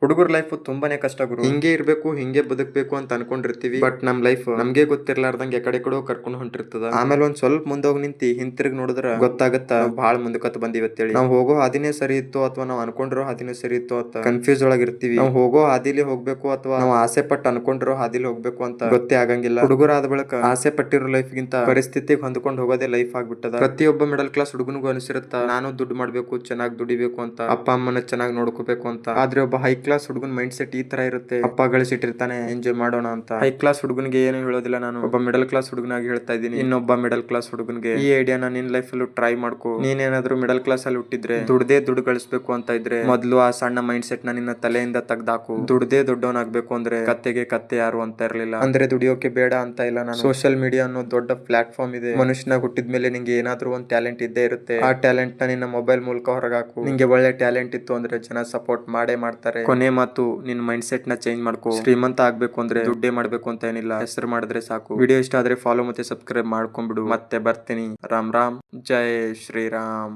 ಹುಡುಗರ ಲೈಫ್ ತುಂಬಾನೇ ಕಷ್ಟ ಗುರು. ಹಿಂಗೆ ಇರ್ಬೇಕು ಹಿಂಗೆ ಬದುಕಬೇಕು ಅಂತ ಅನ್ಕೊಂಡಿರ್ತೀವಿ. ಬಟ್ ನಮ್ ಲೈಫ್ ನಮ್ಗೆ ಗೊತ್ತಿರ್ಲಾರ್ದಂಗೆ ಎಕಡೆ ಕಡೆ ಕರ್ಕೊಂಡು ಹೊಂಟಿರ್ತದ. ಆಮೇಲೆ ಒಂದ್ ಸ್ವಲ್ಪ ಮುಂದೋಗಿ ನಿಂತಿ ಹಿಂತಿರುಗಿ ನೋಡಿದ್ರ ಗೊತ್ತಾಗತ್ತ ಬಹಳ ಮುಂದಕತ್ ಬಂದಿವತ್ತೇಳಿ. ನಾವ್ ಹೋಗೋ ಹಾದಿನೇ ಸರಿ ಇತ್ತು ಅಥವಾ ನಾವ್ ಅನ್ಕೊಂಡಿರೋ ಹಾದಿನೇ ಸರಿ ಇತ್ತು ಅಂತ ಕನ್ಫ್ಯೂಸ್ ಒಳಗ್ ಇರ್ತೀವಿ. ನಾವ್ ಹೋಗೋ ಹಾದಿಲಿ ಹೋಗ್ಬೇಕು ಅಥವಾ ನಾವ್ ಆಸೆ ಪಟ್ಟು ಅನ್ಕೊಂಡಿರೋ ಹಾದಿಲಿ ಹೋಗ್ಬೇಕು ಅಂತ ಗೊತ್ತೇ ಆಗಂಗಿಲ್ಲ. ಹುಡುಗರ ಆದ ಬಳಿಕ ಆಸೆ ಪಟ್ಟಿರೋ ಲೈಫ್ ಗಿಂತ ಪರಿಸ್ಥಿತಿಗೆ ಹೊಂದ್ಕೊಂಡು ಹೋಗೋದೇ ಲೈಫ್ ಆಗ್ಬಿಟ್ಟದ. ಪ್ರತಿಯೊಬ್ಬ ಮಿಡಲ್ ಕ್ಲಾಸ್ ಹುಡುಗನಿಗೂ ಅನಿಸಿರುತ್ತ ನಾನು ದುಡ್ಡು ಮಾಡ್ಬೇಕು, ಚೆನ್ನಾಗಿ ದುಡಿಬೇಕು ಅಂತ, ಅಪ್ಪ ಅಮ್ಮನ ಚೆನ್ನಾಗಿ ನೋಡ್ಕೋಬೇಕು ಅಂತ. ಆದ್ರೆ ಒಬ್ಬ ಹೈ ಕ್ಲಾಸ್ ಹುಡುಗನ್ ಮೈಂಡ್ ಸೆಟ್ ಈ ತರ ಇರುತ್ತೆ, ಅಪ್ಪ ಗಳಿಸಿಟ್ಟಿರ್ತಾನೆ ಎಂಜಾಯ್ ಮಾಡೋಣ ಅಂತ. ಹೈ ಕ್ಲಾಸ್ ಹುಡುಗನಿಗೆ ಏನು ಹೇಳೋದಿಲ್ಲ ನಾನು, ಒಬ್ಬ ಮಿಡಲ್ ಕ್ಲಾಸ್ ಹುಡುಗನಾಗಿ ಹೇಳ್ತಾ ಇದ್ದೀನಿ. ಇನ್ನೊಬ್ಬ ಮಿಡಲ್ ಕ್ಲಾಸ್ ಹುಡುಗನಿಗೆ ಈ ಐಡಿಯಾನ ನಿನ್ ಲೈಫ್ ಅಲ್ಲೂ ಟ್ರೈ ಮಾಡ್ಕೋ. ನೀನೇನಾದ್ರೂ ಮಿಡಲ್ ಕ್ಲಾಸ್ ಅಲ್ಲಿ ಹುಟ್ಟಿದ್ರೆ, ದುಡ್ಡು ಗಳಿಸ್ಬೇಕು ಅಂತ ಇದ್ರೆ, ಮೊದ್ಲು ಆ ಸಣ್ಣ ಮೈಂಡ್ ಸೆಟ್ ನ ನಿನ್ನ ತಲೆಯಿಂದ ತೆಗ್ದಾಕು. ದುಡ್ದೇ ದೊಡ್ಡವನಾಗ್ಬೇಕು ಅಂದ್ರೆ ಕತ್ತೆಗೆ ಕತ್ತೆ ಯಾರು ಅಂತ ಇರ್ಲಿಲ್ಲ, ಅಂದ್ರೆ ದುಡಿಯೋಕೆ ಬೇಡ ಅಂತ ಇಲ್ಲ ನಾನು. ಸೋಷಿಯಲ್ ಮೀಡಿಯಾ ಅನ್ನೋ ದೊಡ್ಡ ಪ್ಲಾಟ್ಫಾರ್ಮ್ ಇದೆ. ಮನುಷ್ಯನಾಗ ಹುಟ್ಟಿದ್ಮೇಲೆ ನಿಂಗೆ ಏನಾದ್ರೂ ಒಂದ್ ಟ್ಯಾಲೆಂಟ್ ಇದ್ದೇ ಇರುತ್ತೆ. ಆ ಟ್ಯಾಲೆಂಟ್ ನ ನಿನ್ನ ಮೊಬೈಲ್ ಮೂಲಕ ಹೊರಗಾಕು. ನಿಂಗೆ ಒಳ್ಳೆ ಟ್ಯಾಲೆಂಟ್ ಇತ್ತು ಅಂದ್ರೆ ಜನ ಸಪೋರ್ಟ್ ಮಾಡೇ ಮಾಡ್ತಾರೆ. ಕೊನೆ ಮಾತು, ನಿನ್ ಮೈಂಡ್ ಸೆಟ್ ನ ಚೇಂಜ್ ಮಾಡ್ಕೋ. ಶ್ರೀಮಂತ ಆಗ್ಬೇಕು ಅಂದ್ರೆ ದುಡ್ಡೇ ಮಾಡ್ಬೇಕು ಅಂತ ಏನಿಲ್ಲ, ಹೆಸರು ಮಾಡಿದ್ರೆ ಸಾಕು. ವಿಡಿಯೋ ಇಷ್ಟ ಆದ್ರೆ ಫಾಲೋ ಮತ್ತೆ ಸಬ್ಸ್ಕ್ರೈಬ್ ಮಾಡ್ಕೊಂಡ್ಬಿಡು. ಮತ್ತೆ ಬರ್ತೀನಿ. ರಾಮ್ ರಾಮ್, ಜೈ ಶ್ರೀರಾಮ್.